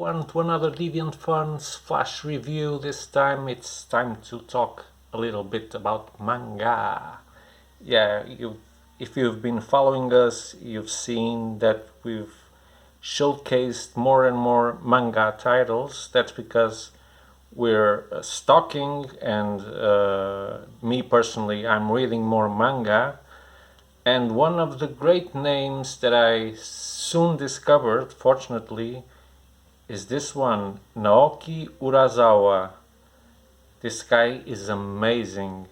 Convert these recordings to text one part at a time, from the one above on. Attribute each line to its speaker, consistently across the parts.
Speaker 1: everyone to another Deviant.fun's flash review. This time it's time to talk a little bit about manga. Yeah, if you've been following us, you've seen that we've showcased more and more manga titles. That's because we're stalking, and me personally, I'm reading more manga. And one of the great names that I soon discovered, fortunately, is this one, Naoki Urasawa. This guy is amazing.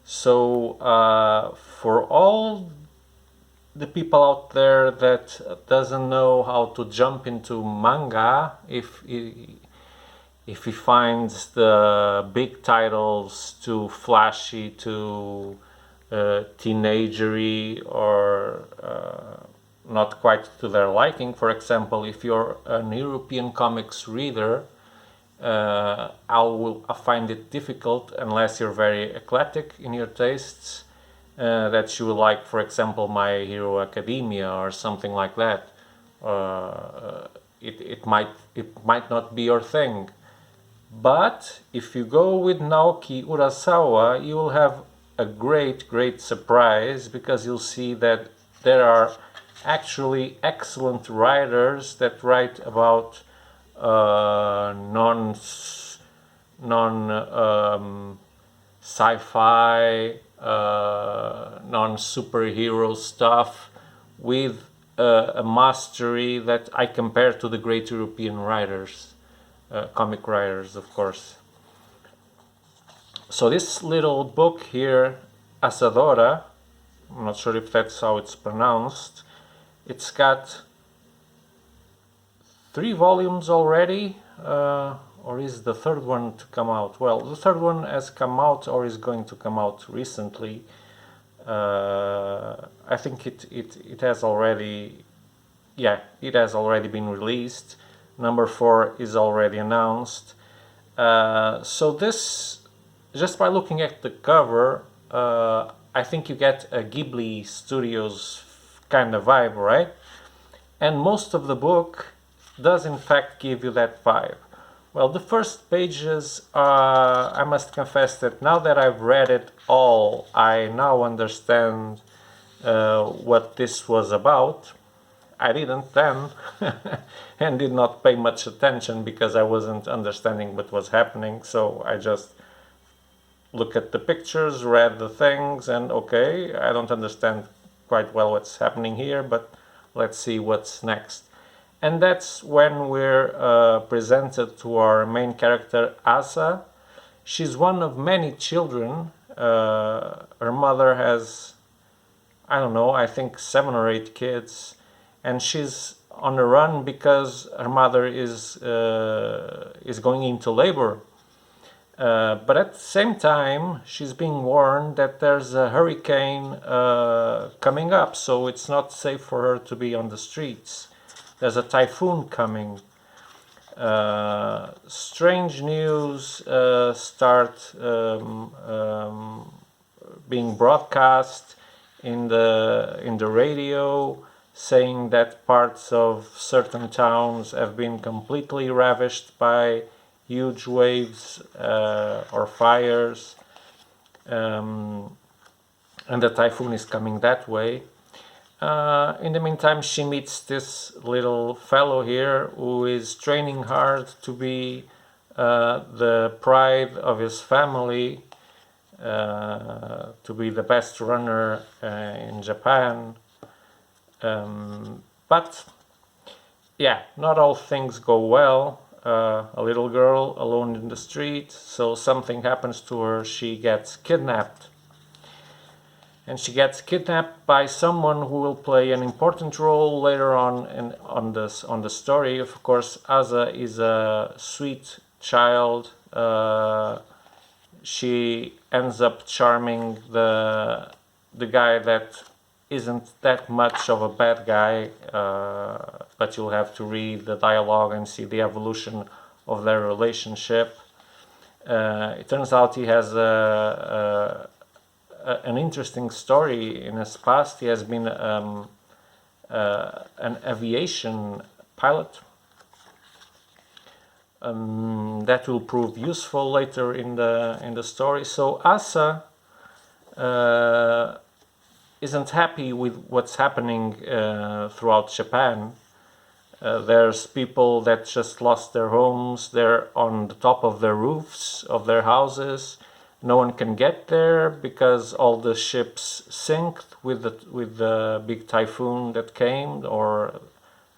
Speaker 1: So for all the people out there that doesn't know how to jump into manga, if he finds the big titles too flashy, too teenagery, or not quite to their liking. For example, if you're an European comics reader, I find it difficult, unless you're very eclectic in your tastes, that you like, for example, My Hero Academia or something like that. It might not be your thing. But if you go with Naoki Urasawa, you will have a great surprise, because you'll see that there are actually excellent writers that write about non sci-fi, non superhero stuff with a mastery that I compare to the great European writers, comic writers, of course. So this little book here, Asadora, I'm not sure if that's how it's pronounced, it's got 3 volumes already, or is the third one to come out? Well, the third one has come out, or is going to come out recently. I think it has already, yeah, it has already been released. Number 4 is already announced. So this, just by looking at the cover, I think you get a Ghibli Studios kind of vibe, right? And most of the book does in fact give you that vibe. Well, the first pages, I must confess that now that I've read it all, I now understand what this was about. I didn't then, and did not pay much attention because I wasn't understanding what was happening. So I just look at the pictures, read the things, and okay, I don't understand quite well what's happening here, but let's see what's next. And that's when we're presented to our main character, Asa. She's one of many children. Her mother has, I don't know, I think 7 or 8 kids, and she's on the run because her mother is going into labor. But at the same time, she's being warned that there's a hurricane coming up, so it's not safe for her to be on the streets. There's a typhoon coming. Strange news start being broadcast in the radio, saying that parts of certain towns have been completely ravished by huge waves or fires, and the typhoon is coming that way. In the meantime, she meets this little fellow here who is training hard to be the pride of his family, to be the best runner in Japan. But yeah, not all things go well. A little girl alone in the street, so something happens to her. She gets kidnapped. And she gets kidnapped by someone who will play an important role later on the story. Of course, Asa is a sweet child. She ends up charming the guy that isn't that much of a bad guy, but you'll have to read the dialogue and see the evolution of their relationship. It turns out he has an interesting story in his past. He has been an aviation pilot, that will prove useful later in the story. So Asa isn't happy with what's happening throughout Japan. There's people that just lost their homes. They're on the top of their roofs of their houses. No one can get there because all the ships sink with the big typhoon that came, or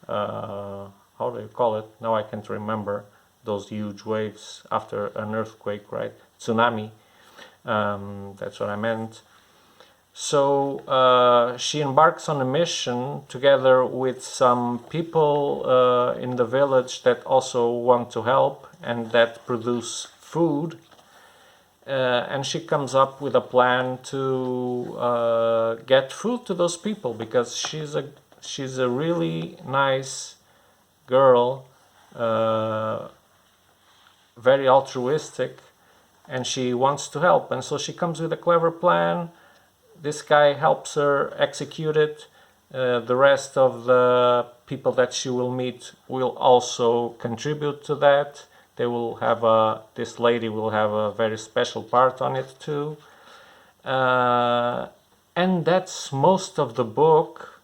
Speaker 1: how do you call it? Now I can't remember. Those huge waves after an earthquake, right? Tsunami. That's what I meant. So she embarks on a mission together with some people in the village that also want to help and that produce food. And she comes up with a plan to get food to those people because she's a really nice girl, very altruistic, and she wants to help. And so she comes with a clever plan. This guy helps her execute it. The rest of the people that she will meet will also contribute to that. They will have this lady will have a very special part on it too. And that's most of the book.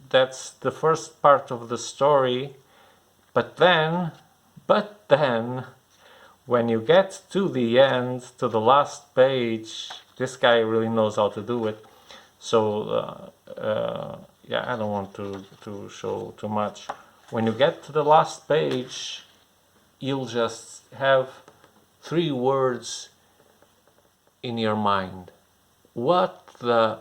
Speaker 1: That's the first part of the story. But then, when you get to the end, to the last page, this guy really knows how to do it. So yeah, I don't want to show too much. When you get to the last page, you'll just have 3 words in your mind. What the...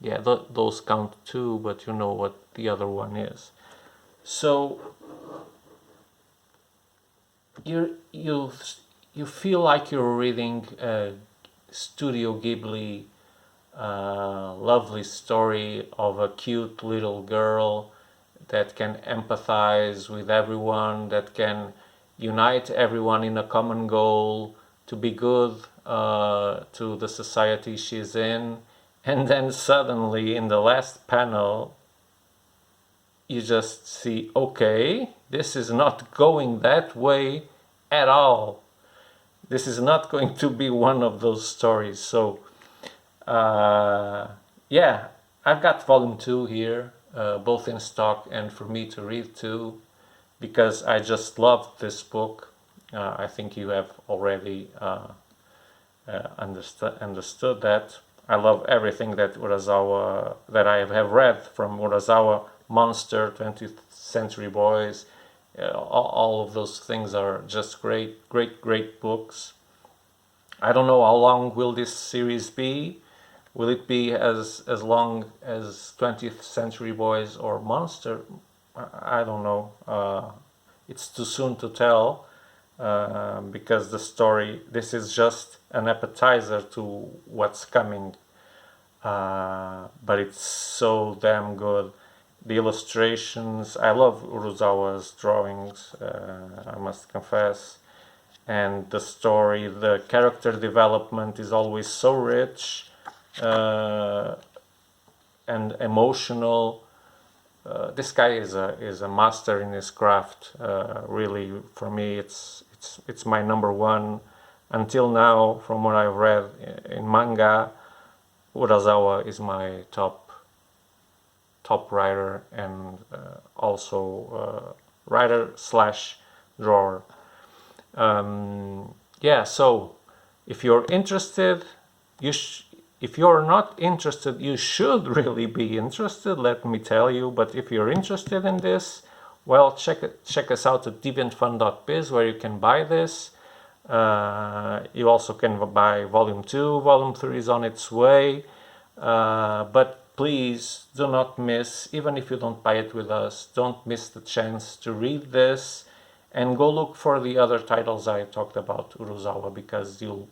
Speaker 1: Yeah, those count too, but you know what the other one is. So you feel like you're reading a Studio Ghibli lovely story of a cute little girl that can empathize with everyone, that can unite everyone in a common goal to be good to the society she's in. And then suddenly in the last panel you just see, okay, this is not going that way at all. This is not going to be one of those stories. So yeah, I've got volume 2 here, both in stock and for me to read too, because I just loved this book. I think you have already understood that. I love everything that I have read from Urasawa, Monster, 20th Century Boys. All of those things are just great books. I don't know how long will this series be. Will it be as long as 20th Century Boys or Monster? I don't know. It's too soon to tell because this is just an appetizer to what's coming. But it's so damn good. The illustrations, I love Urusawa's drawings, I must confess. And the story, the character development is always so rich and emotional. This guy is a master in his craft. Really, for me, it's my number one until now. From what I've read in manga, Urasawa is my top writer and also writer / drawer. Yeah, so if you're interested, if you're not interested, you should really be interested, let me tell you. But if you're interested in this, well, check us out at Deviant.fun.biz, where you can buy this. You also can buy volume 2, volume 3 is on its way. But please do not miss, even if you don't buy it with us, don't miss the chance to read this and go look for the other titles I talked about Urusawa, because you'll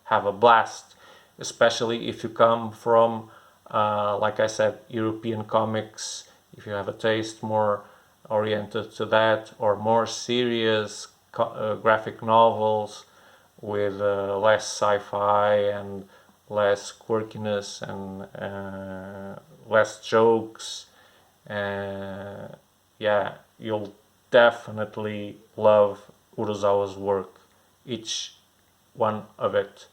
Speaker 1: have a blast, especially if you come from, like I said, European comics, if you have a taste more oriented to that, or more serious graphic novels with less sci-fi and less quirkiness and less jokes. Yeah, you'll definitely love Urusawa's work, each one of it.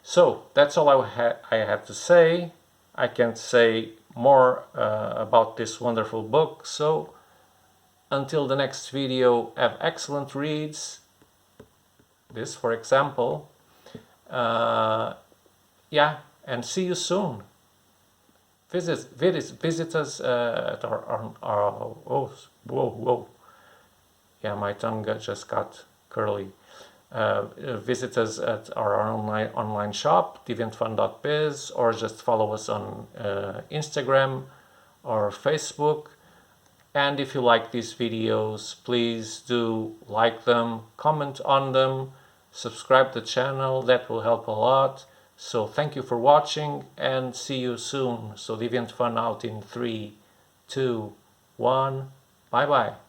Speaker 1: So that's all I had to say. I can't say more about this wonderful book. So until the next video, have excellent reads. This, for example. Yeah, and see you soon. Visit us at our oh, whoa. Yeah, my tongue just got curly. Visit us at our online shop, Deviant.fun.biz, or just follow us on Instagram or Facebook. And if you like these videos, please do like them, comment on them, subscribe to the channel. That will help a lot. So thank you for watching and see you soon. So Deviant Fun out in 3, 2, 1. Bye bye.